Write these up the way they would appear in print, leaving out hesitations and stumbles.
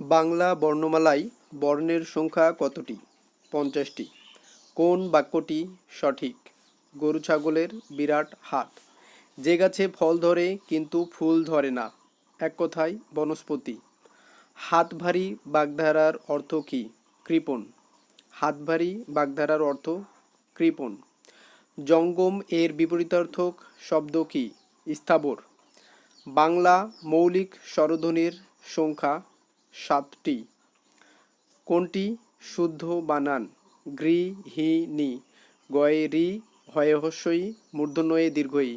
বাংলা বর্ণমালায় বর্ণের সংখ্যা কতটি? 50টি। কোন বাক্যটি সঠিক? গরু ছাগলের বিরাট হাট। যে গাছে ফল ধরে কিন্তু ফুল ধরে না, এক কথায় বনস্পতি। হাত ভারী বাগধারার অর্থ কী? কৃপণ। হাত ভারী বাগধারার অর্থ কৃপণ। জঙ্গম এর বিপরীতার্থক শব্দ কী? স্থাবর। বাংলা মৌলিক স্বরধ্বনির সংখ্যা 7টি। কোনটি শুদ্ধ বানান? গৃ হি নি। গয়ে রি, হয়ে হস্যই, মূর্ধন্যয়ে দীর্ঘই।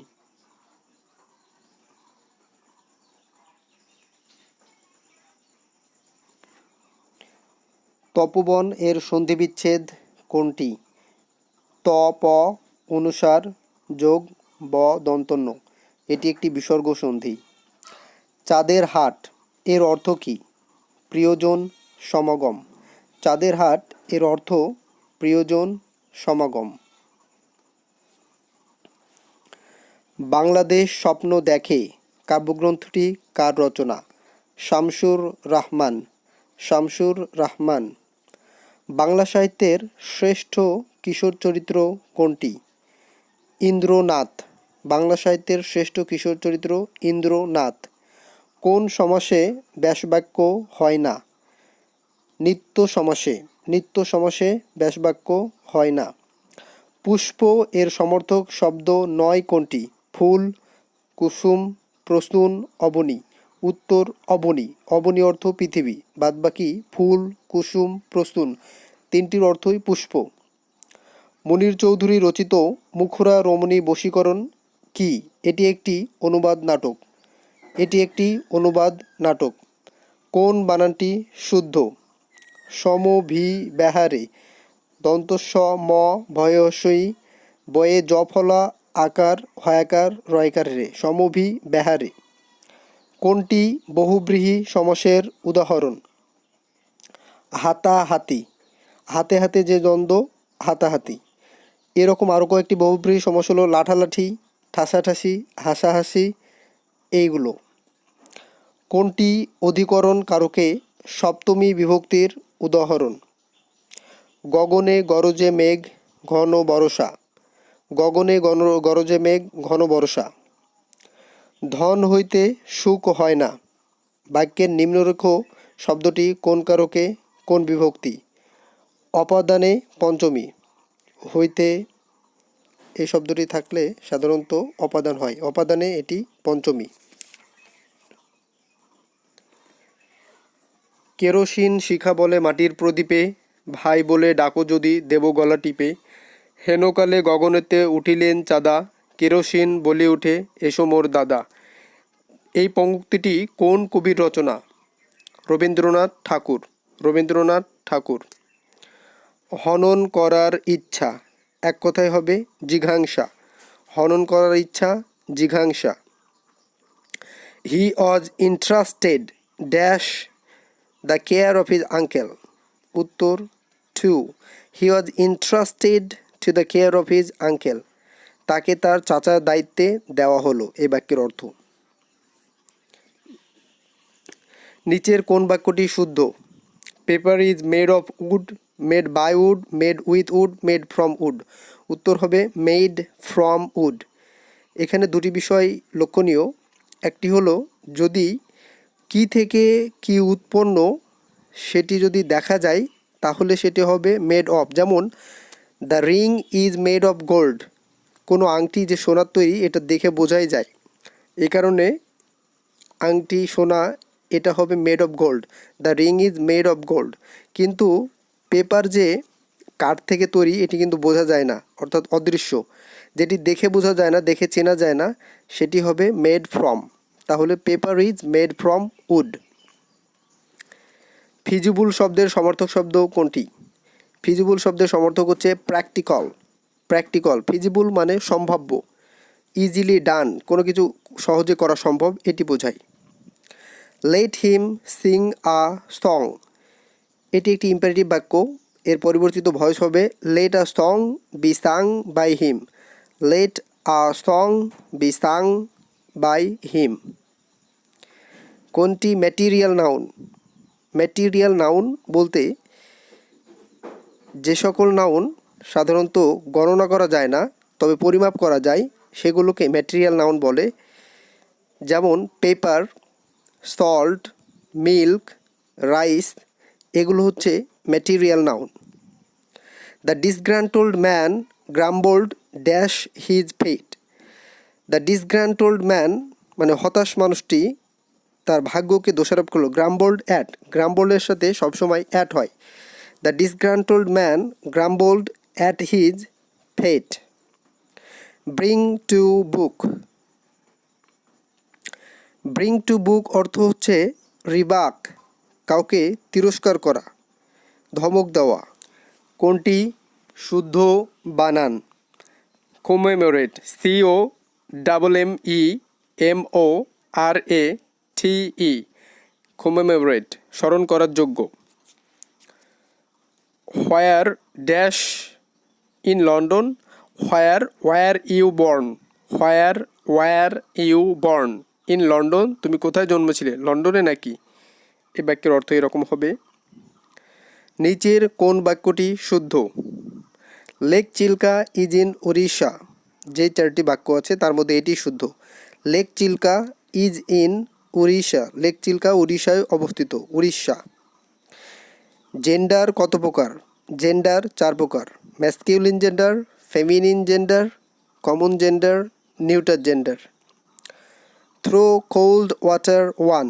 তপোবন এর সন্ধিবিচ্ছেদ কোনটি? ত প অনুসার যোগ ব দন্তন্য। এটি একটি বিসর্গ সন্ধি। চাঁদের হাট এর অর্থ কী? প্রিয়জন সমাগম। চাঁদের হাট এর অর্থ প্রিয়জন সমাগম। বাংলাদেশ স্বপ্ন দেখে কাব্যগ্রন্থটি কার রচনা? শামসুর রাহমান। শামসুর রাহমান। বাংলা সাহিত্যের শ্রেষ্ঠ কিশোর চরিত্র কোনটি? ইন্দ্রনাথ। বাংলা সাহিত্যের শ্রেষ্ঠ কিশোর চরিত্র ইন্দ্রনাথ। কোন সমাসে ব্যাসবাক্য হয় না? নিত্য সমাসে। নিত্য সমাসে ব্যাসবাক্য হয় না। পুষ্প এর সমর্থক শব্দ নয় কোনটি? ফুল, কুসুম, প্রসূন, অবনী। উত্তর অবনী। অবনী অর্থ পৃথিবী, বাদবাকি ফুল, কুসুম, প্রসূন তিনটির অর্থই পুষ্প। মুনীর চৌধুরী রচিত মুখরা রমণী বশীকরণ কি? এটি একটি অনুবাদ নাটক। এটি একটি অনুবাদ নাটক। কোন বানানটি শুদ্ধ? সম ভি ব্যাহারে দন্তস্ব ম ভয়সই বয়ে জ ফলা আকার হয়াকার রয়কার রে। সমভি ব্যাহারে। কোনটি বহুব্রীহি সমাসের উদাহরণ? হাতাহাতি। হাতে হাতে যে দ্বন্দ্ব, হাতাহাতি। এরকম আরও কয়েকটি বহুব্রীহি সমাস হলো লাঠালাঠি, ঠাসাঠাসি, হাসাহাসি, এইগুলো। কোনটি অধিকরণ কারকে সপ্তমী বিভক্তির উদাহরণ? গগনে গরজে মেঘ ঘন বরষা। গগনে গরজে মেঘ ঘন বরষা। ধন হইতে সুখ হয় না। বাক্যের নিম্নরেখ শব্দটি কোন কারকে কোন বিভক্তি? অপাদানে পঞ্চমী। হইতে এই শব্দটি থাকলে সাধারণত অপাদান হয়, অপাদানে এটি পঞ্চমী। কেরোসিন শিখা বলে মাটির প্রদীপে, ভাই বলে ডাকো যদি দেব গলা টিপে। হেনকালে গগনেতে উঠিলেন চাঁদা, কেরোসিন বলে উঠে এসো মোর দাদা। এই পঙ্ক্তিটি কোন কবির রচনা? রবীন্দ্রনাথ ঠাকুর। রবীন্দ্রনাথ ঠাকুর। হনন করার ইচ্ছা, এক কথায় হবে জিঘাংসা। হনন করার ইচ্ছা, জিঘাংসা। He was interested dash the care of his uncle. উত্তর 2। He was interested to the care of his uncle. তাকে তার চাচার দায়িত্বে দেওয়া হলো, এই বাক্যের অর্থ। নিচের কোন বাক্যটি শুদ্ধ? Paper is made of wood, made by wood, made with wood, made from wood. উত্তর হবে মেড ফ্রম উড। এখানে দুটি বিষয় লক্ষণীয়। একটি হলো যদি কি থেকে কি উৎপন্ন সেটি যদি দেখা যায় তাহলে সেটি হবে মেড অফ। যেমন the ring is made of gold. কোনো আংটি যে সোনার তৈরি এটা দেখে বোঝাই যায়, এই কারণে আংটি সোনা, এটা হবে made of gold. The ring is made of gold. কিন্তু পেপার যে কাঠ থেকে তৈরি এটি কিন্তু বোঝা যায় না, অর্থাৎ অদৃশ্য। যেটি দেখে বোঝা যায় না, দেখে চেনা যায় না, সেটি হবে মেড ফ্রম। তাহলে paper is made from would. Feasible শব্দের সমার্থক শব্দ কোনটি? ফিজিবল শব্দের সমার্থক হচ্ছে প্র্যাকটিক্যাল। প্র্যাকটিক্যাল। ফিজিবল মানে সম্ভাব্য, ইজিলি ডান, কোনো কিছু সহজে করা সম্ভব, এটি বোঝায়। Let him sing a song. এটি একটি ইম্পারেটিভ বাক্য। এর পরিবর্তিত ভয়েস হবে let a song be sung by him. Let a song be sung by him. কোনটি ম্যাটেরিয়াল নাউন? ম্যাটেরিয়াল নাউন বলতে যে সকল নাউন সাধারণত গণনা করা যায় না তবে পরিমাপ করা যায় সেগুলোকে ম্যাটেরিয়াল নাউন বলে। যেমন পেপার, সল্ট, মিল্ক, রাইস এগুলো হচ্ছে material noun. The disgruntled man grumbled dash his fate. The disgruntled man মানে হতাশ মানুষটি তার ভাগ্যকে দোষারোপ করলো। গ্রাম্বলড অ্যাট, গ্রাম্বলের সাথে সবসময় অ্যাট হয়। The disgruntled man grumbled at his fate. Bring to book. Bring to book অর্থ হচ্ছে রিবাক, কাউকে তিরস্কার করা, ধমক দেওয়া। কোনটি শুদ্ধ বানান? কমেমোরেট, COMMEMORATE, কমেমোরেট স্মরণ করার যোগ্য। Where dash in London, where you born, where you born in London, তুমি কোথায় জন্মেছিলে, লন্ডনে নাকি? এই বাক্যের অর্থ এরকম হবে। নিচের কোন বাক্যটি শুদ্ধ? Lake Chilka is in Orissa. যে চারটি বাক্য আছে তার মধ্যে এটি শুদ্ধ। Lake Chilka is in Orissa, lake Chilka উড়িষ্যায় অবস্থিত, উড়িষ্যা। জেন্ডার কত প্রকার? জেন্ডার 4 প্রকার। Masculine gender, feminine gender, common gender, neuter gender. Throw cold water on,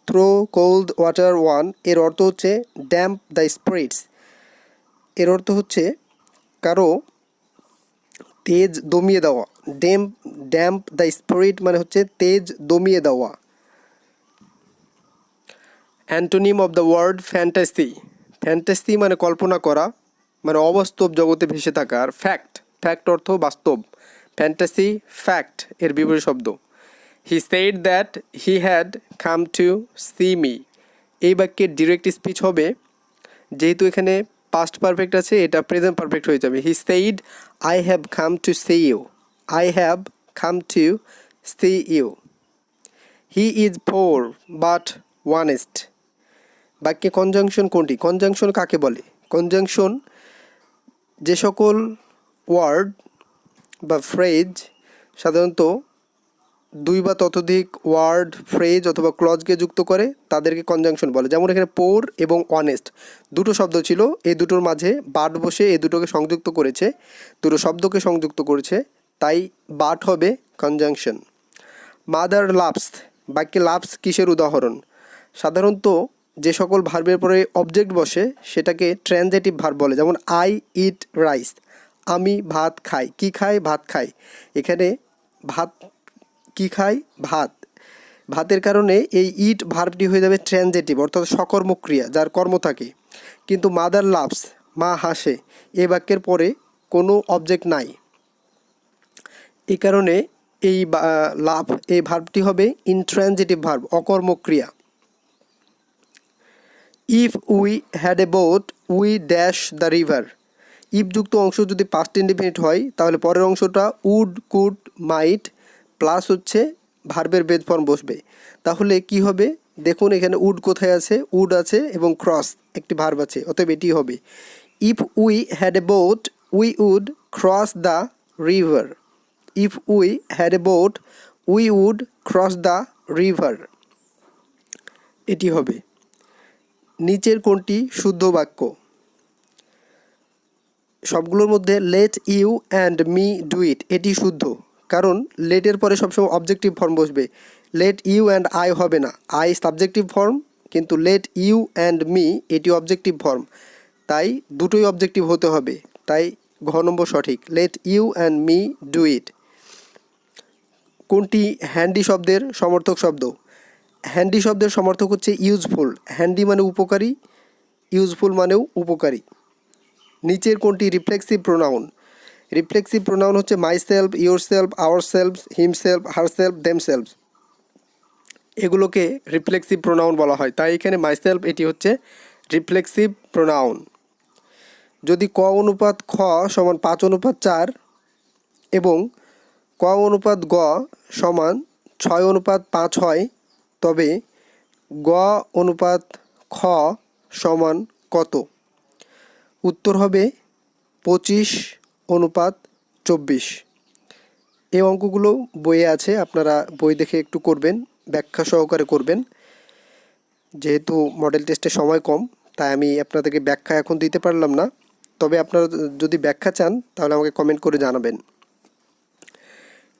throw cold water on এর অর্থ হচ্ছে ড্যাম্প দ্য স্পিরিটস। এর অর্থ হচ্ছে কারো তেজ দমিয়ে দেওয়া। ড্যাম্প দ্য স্পিরিট মানে হচ্ছে তেজ দমিয়ে দেওয়া। Antonym of the word fantasy. Fantasy মানে কল্পনা করা, মানে অবাস্তব জগতে ভেসে থাকা। আর ফ্যাক্ট, ফ্যাক্ট অর্থ বাস্তব। ফ্যান্টাসি ফ্যাক্ট এর বিপরীত শব্দ। He said that he had come to see me. এই বাক্যের ডিরেক্ট স্পিচ হবে, যেহেতু এখানে পাস্ট পারফেক্ট আছে এটা প্রেজেন্ট পারফেক্ট হয়ে যাবে। He said I have come to see you, I have come to see you. He is poor but honest. বাক্যে কনজাংশন কোনটি? কনজাংশন কাকে বলে? কনজাংশন যে সকল ওয়ার্ড বা ফ্রেজ সাধারণত 2 বা ততোধিক ওয়ার্ড, ফ্রেজ অথবা ক্লজকে যুক্ত করে তাদেরকে কনজাংশন বলে। যেমন এখানে পোর এবং অনেস্ট দুটো শব্দ ছিল, এই দুটোর মাঝে বাট বসে এই দুটোকে সংযুক্ত করেছে, দুটো শব্দকে সংযুক্ত করেছে, তাই বাট হবে কনজাংশন। Mother loves. বাক্যে লাভস কিসের উদাহরণ? সাধারণত যে সকল ভার্বের পরে অবজেক্ট বসে সেটাকে ট্রানজিটিভ ভার্ব বলে। যেমন আই ইট রাইস, আমি ভাত খাই। কি খাই? ভাত খাই। এখানে ভাত কি খাই? ভাত। ভাতের কারণে এই ইট ভার্বটি হয়ে যাবে ট্রানজিটিভ অর্থাৎ সকর্মক ক্রিয়া যার কর্ম থাকে। কিন্তু মাদার লাভস, মা হাসে, এই বাক্যের পরে কোনো অবজেক্ট নাই, এই কারণে এই লাভ এই ভার্বটি হবে ইনট্রানজিটিভ ভার্ব, অকর্মক ক্রিয়া। If we had a boat we dash the river. If যুক্ত অংশ যদি পাস্ট ইনডিফিনিট হয় তাহলে পরের অংশটা উড, কুড, মাইট প্লাস হচ্ছে ভার্বের বেস ফর্ম বসবে। তাহলে কি হবে? দেখুন এখানে উড কোথায় আছে? উড আছে এবং ক্রস একটি ভার্ব আছে, অতএব এটি হবে if we had a boat we would cross the river. If we had a boat we would cross the river, এটি হবে। নিচের কোনটি শুদ্ধ বাক্য? সবগুলোর মধ্যে let you and me do it এটি শুদ্ধ, কারণ লেটের পরে সবসময় অবজেক্টিভ ফর্ম বসবে। লেট ইউ অ্যান্ড আই হবে না, আই সাবজেক্টিভ ফর্ম, কিন্তু লেট ইউ অ্যান্ড মি এটি অবজেক্টিভ ফর্ম, তাই দুটোই অবজেক্টিভ হতে হবে, তাই ঘ নম্বর সঠিক। Let you and me do it. কোনটি হ্যান্ডি শব্দের সমর্থক শব্দ? হ্যান্ডি শব্দের সমর্থক হচ্ছে ইউজফুল। হ্যান্ডি মানে উপকারী, ইউজফুল মানেও উপকারী। নিচের কোনটি রিফ্লেক্সিভ প্রোনাউন? রিফ্লেক্সিভ প্রোনাউন হচ্ছে my self, your self, our self, him self, her self, them self, এগুলোকে রিফ্লেক্সিভ প্রোনাউন বলা হয়, তাই এখানে মাই সেলফ এটি হচ্ছে রিফ্লেক্সিভ প্রোনাউন। যদি ক অনুপাত খ সমান 5:4 এবং ক অনুপাত গ সমান 6:5 হয়, তবে গ অনুপাত খ সমান কত? উত্তর হবে 25:24। এই অঙ্কগুলো বইয়ে আছে, আপনারা বই দেখে একটু করবেন, ব্যাখ্যা সহকারে করবেন। যেহেতু মডেল টেস্টে সময় কম, তাই আমি আপনাদেরকে ব্যাখ্যা এখন দিতে পারলাম না। তবে আপনারা যদি ব্যাখ্যা চান তাহলে আমাকে কমেন্ট করে জানাবেন।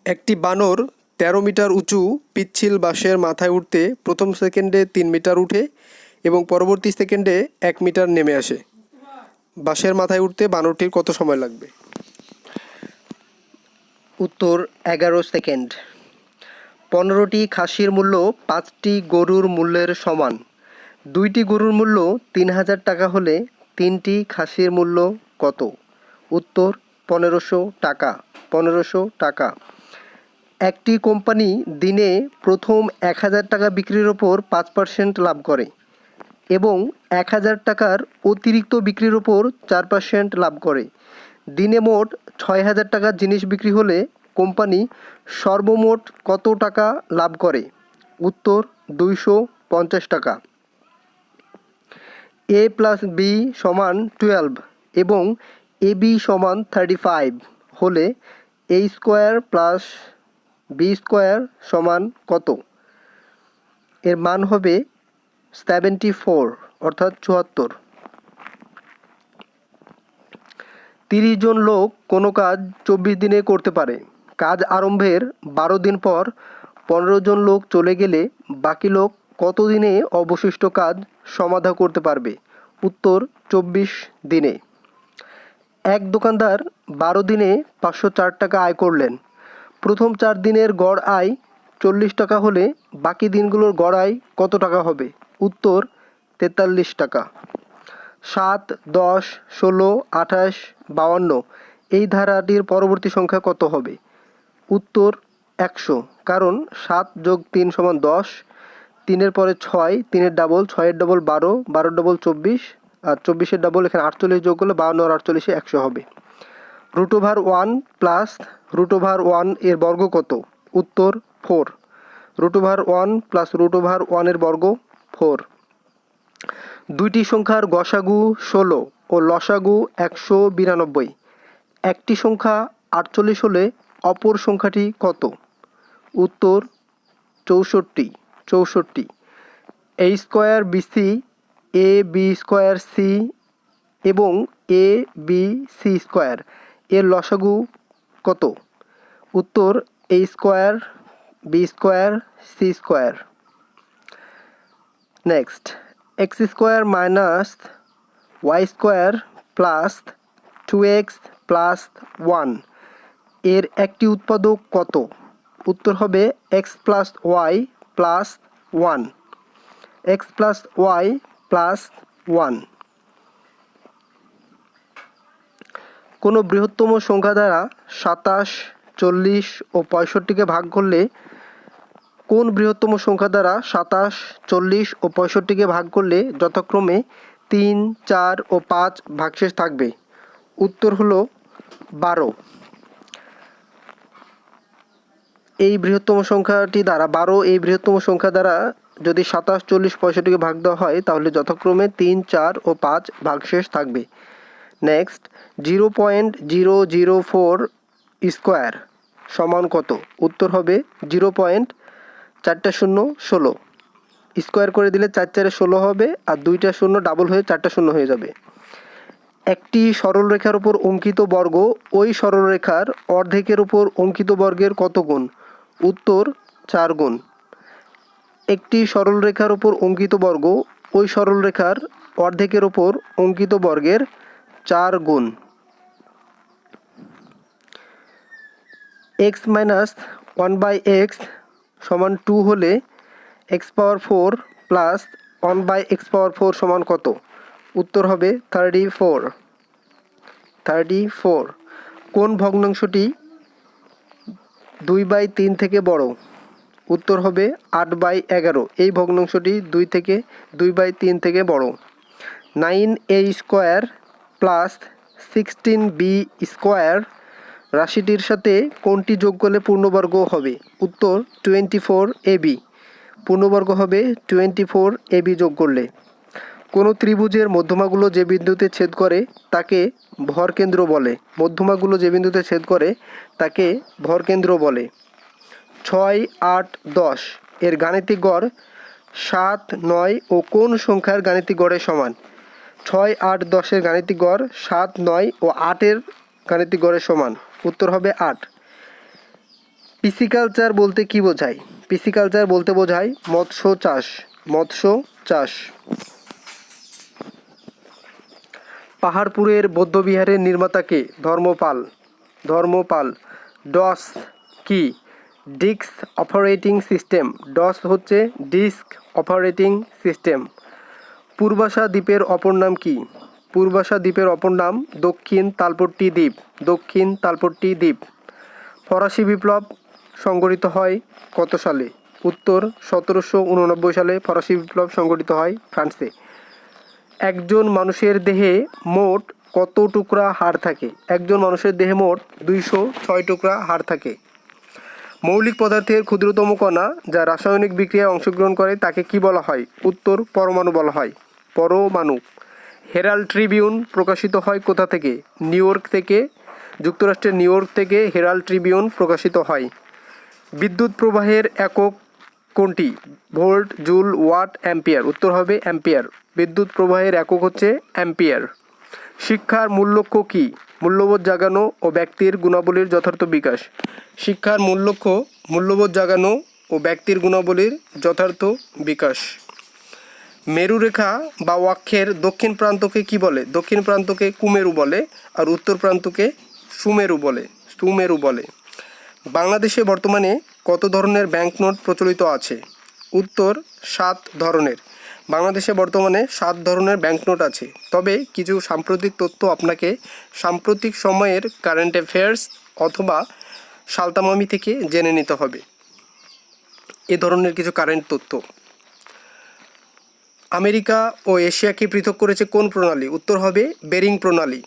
একটি বানর 13 মিটার উঁচু পিচ্ছিল বাঁশের মাথায় উঠতে প্রথম সেকেন্ডে 3 মিটার উঠে এবং পরবর্তী সেকেন্ডে 1 মিটার নেমে আসে। বাঁশের মাথায় উঠতে বানরটির কত সময় লাগবে? উত্তর 11 সেকেন্ড। 15টি খাসির মূল্য 5টি গরুর মূল্যের সমান। 2টি গরুর মূল্য 3000 টাকা হলে 3টি খাসির মূল্য কত? উত্তর 1500 টাকা। 1500 টাকা। একটি কোম্পানি দিনে প্রথম 1000 টাকা বিক্রির ওপর 5% লাভ করে এবং 1000 টাকার অতিরিক্ত বিক্রির ওপর 4% লাভ করে। দিনে মোট 6000 টাকার জিনিস বিক্রি হলে কোম্পানি সর্বমোট কত টাকা লাভ করে? উত্তর 250 টাকা। a প্লাস বি সমান 12 এবং এ বি সমান 35 হলে a square plus B square সমান কত? এর মান হবে 74 অর্থাৎ 74। 30 জন লোক কোনো কাজ 24 দিনে করতে পারে। কাজ আরম্ভের 12 দিন পর 15 জন লোক চলে গেলে বাকি লোক কত দিনে অবশিষ্ট কাজ সমাধা করতে পারবে? উত্তর 24 দিনে। এক দোকানদার 12 দিনে 504 টাকা আয় করলেন। প্রথম 4 দিনের গড় আয় 40 টাকা হলে বাকি দিনগুলোর গড় আয় কত টাকা হবে? উত্তর 43 টাকা। 7, 10, 16, 28, 52 এই ধারাটির পরবর্তী সংখ্যা কত হবে? উত্তর 100, কারণ 7 যোগ 3 সমান 10, 3-এর পরে 6, 3-এর ডাবল, 6-এর ডাবল 12, 12-এর ডাবল 24, আর 24-এর ডাবল এখানে 48 যোগ করলে 52 আর 48 100 হবে। √1 প্লাস √1 এর বর্গ কত? উত্তর 4। √1 প্লাস √1 এর বর্গ 4। দুইটি সংখ্যার গসাগু 16 ও লসাগু 192। একটি সংখ্যা 48 হলে অপর সংখ্যাটি কত? উত্তর 64। a square BC A B square C এবং এ বি সি স্কোয়ার এর লসাগু কত? উত্তর a square B square C square. Next, x square minus Y square plus 2x plus 1 এর একটি উৎপাদক কত? উত্তর হবে x plus Y plus 1। x plus Y plus 1। কোনো বৃহত্তম সংখ্যা দ্বারা 27, 40 ও 65কে ভাগ করলে কোন বৃহত্তম সংখ্যা দ্বারা 27, 40 ও 65কে ভাগ করলে যথাক্রমে 3, 4 ও 5 ভাগশেষ থাকবে? উত্তর হলো 12। এই বৃহত্তম সংখ্যাটি দ্বারা 12 এই বৃহত্তম সংখ্যা দ্বারা যদি 27, 40, 65কে ভাগ দেওয়া হয় তাহলে যথাক্রমে 3, 4 ও 5 ভাগশেষ থাকবে। নেক্সট, 0.004 স্কোয়ার সমান কত? উত্তর হবে 0.4016। স্কোয়ার করে দিলে 4 4 16 হবে, আর 2টা শূন্য ডাবল হয়ে 4টা শূন্য হয়ে যাবে। একটি সরলরেখার উপর অঙ্কিত বর্গ ওই সরলরেখার অর্ধেকের উপর অঙ্কিত বর্গের কত গুণ? উত্তর 4 গুণ। একটি সরলরেখার উপর অঙ্কিত বর্গ ওই সরলরেখার অর্ধেকের উপর অঙ্কিত বর্গের 4 গুণ। x মাইনাস 1/x সমান 2 হলে x পাওয়ার 4 প্লাস 1/x পাওয়ার 4 সমান কত? উত্তর হবে 34। কোন ভগ্নাংশটি 2/3 থেকে বড়? উত্তর হবে 8/11। এই ভগ্নাংশটি 2/3 থেকে বড়। 9a square plus 16b square রাশিটির সাথে কোনটি যোগ করলে পূর্ণবর্গ হবে? উত্তর 24ab। পূর্ণবর্গ হবে 24ab যোগ করলে। কোনো ত্রিভুজের মধ্যমাগুলো যে বিন্দুতে ছেদ করে তাকে ভরকেন্দ্র বলে। মধ্যমাগুলো যে বিন্দুতে ছেদ করে তাকে ভরকেন্দ্র বলে। 6, 8, 10 এর গাণিতিক গড় 7, 9 ও কোন সংখ্যার গাণিতিক গড়ের সমান? 6, 8, 10 এর গাণিতিক গড় 7, 9 ও 8 এর গাণিতিক গড়ের সমান। উত্তর হবে 8। পিসিকালচার বলতে কি বোঝায়? পিসিকালচার বলতে বোঝায় মৎস্য চাষ। মৎস্য চাষ। পাহাড়পুরের বৌদ্ধবিহারের নির্মাতা কে? ধর্মপাল। ধর্মপাল। ডস কি? Disk operating system. ডস হচ্ছে ডিস্ক অপারেটিং সিস্টেম। পূর্বাশা দ্বীপের অপর নাম কি? পূর্বাশা দ্বীপের অপর নাম দক্ষিণ তালপট্টি দ্বীপ। দক্ষিণ তালপট্টি দ্বীপ। ফরাসি বিপ্লব সংঘটিত হয় কত সালে? উত্তর 1789 সালে ফরাসি বিপ্লব সংঘটিত হয় ফ্রান্সে। একজন মানুষের দেহে মোট কত টুকরা হাড় থাকে? একজন মানুষের দেহে মোট 206 টুকরা হাড় থাকে। মৌলিক পদার্থের ক্ষুদ্রতম কণা যা রাসায়নিক বিক্রিয়ায় অংশগ্রহণ করে তাকে কি বলা হয়? উত্তর পরমাণু বলা হয়। পরমাণু। হেরাল্ড ট্রিবিউন প্রকাশিত হয় কোথা থেকে? নিউ ইয়র্ক থেকে। যুক্তরাষ্ট্রের নিউ ইয়র্ক থেকে হেরাল্ড ট্রিবিউন প্রকাশিত হয়। বিদ্যুৎ প্রবাহের একক কোনটি? Volt, joule, watt, ampere. উত্তর হবে অ্যাম্পিয়ার। বিদ্যুৎ প্রবাহের একক হচ্ছে অ্যাম্পিয়ার। শিক্ষার মূল লক্ষ্য কী? মূল্যবোধ জাগানো ও ব্যক্তির গুণাবলীর যথার্থ বিকাশ। শিক্ষার মূল লক্ষ্য মূল্যবোধ জাগানো ও ব্যক্তির গুণাবলীর যথার্থ বিকাশ। মেরুরেখা বা অক্ষের দক্ষিণ প্রান্তকে কি বলে? দক্ষিণ প্রান্তকে কুমেরু বলে আর উত্তর প্রান্তকে সুমেরু বলে। সুমেরু বলে। বাংলাদেশে বর্তমানে কত ধরনের ব্যাংকনোট প্রচলিত আছে? উত্তর 7 ধরনের। বাংলাদেশে বর্তমানে 7 ধরনের ব্যাংকনোট আছে। তবে কিছু সাম্প্রতিক তথ্য আপনাকে সাম্প্রতিক সময়ের কারেন্ট অ্যাফেয়ার্স অথবা সালতামামি থেকে জেনে নিতে হবে। এ ধরনের কিছু কারেন্ট তথ্য। আমেরিকা ও এশিয়াকে পৃথক করেছে কোন প্রণালী? উত্তর হবে বেরিং প্রণালী।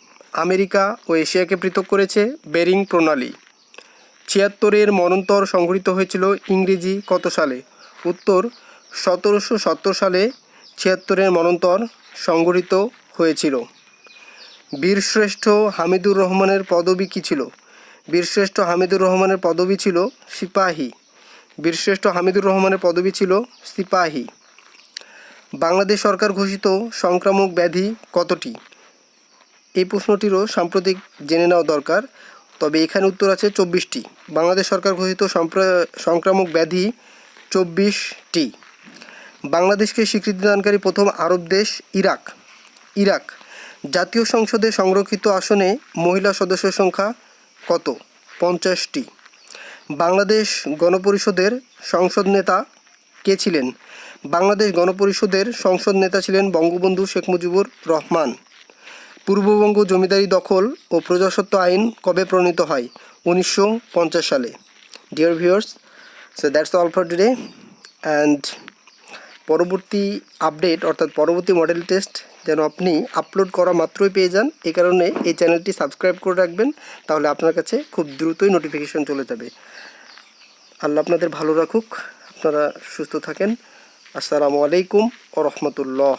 আমেরিকা ও এশিয়াকে পৃথক করেছে বেরিং প্রণালী। 76-এর মন্বন্তর সংঘটিত হয়েছিল ইংরেজি কত সালে? উত্তর 1770 সালে 76-এর মন্বন্তর সংঘটিত হয়েছিল। বীরশ্রেষ্ঠ হামিদুর রহমানের পদবী কী ছিল? বীরশ্রেষ্ঠ হামিদুর রহমানের পদবী ছিল সিপাহী। বীরশ্রেষ্ঠ হামিদুর রহমানের পদবী ছিল সিপাহী। বাংলাদেশ সরকার ঘোষিত সংক্রামক ব্যাধি কতটি? এই প্রশ্নটিরও সাম্প্রতিক জেনে নেওয়া দরকার। তবে এখানে উত্তর আছে 24টি। বাংলাদেশ সরকার ঘোষিত সংক্রামক ব্যাধি 24টি। বাংলাদেশকে স্বীকৃতিদানকারী প্রথম আরব দেশ ইরাক। ইরাক। জাতীয় সংসদে সংরক্ষিত আসনে মহিলা সদস্যের সংখ্যা কত? 50টি। বাংলাদেশ গণপরিষদের সংসদ নেতা কে ছিলেন? বাংলাদেশ গণপরিষদের সংসদ নেতা ছিলেন বঙ্গবন্ধু শেখ মুজিবুর রহমান। পূর্ববঙ্গ জমিদারি দখল ও প্রজাস্বত্ব আইন কবে প্রণীত হয়? 1950 সালে। Dear viewers, so that's all for today and পরবর্তী আপডেট অর্থাৎ পরবর্তী মডেল টেস্ট যেন আপনি আপলোড করা মাত্রই পেয়ে যান, এই কারণে এই চ্যানেলটি সাবস্ক্রাইব করে রাখবেন। তাহলে আপনার কাছে খুব দ্রুতই নোটিফিকেশন চলে যাবে। আল্লাহ আপনাদের ভালো রাখুক, আপনারা সুস্থ থাকেন। আসসালামু আলাইকুম ওয়া রাহমাতুল্লাহ।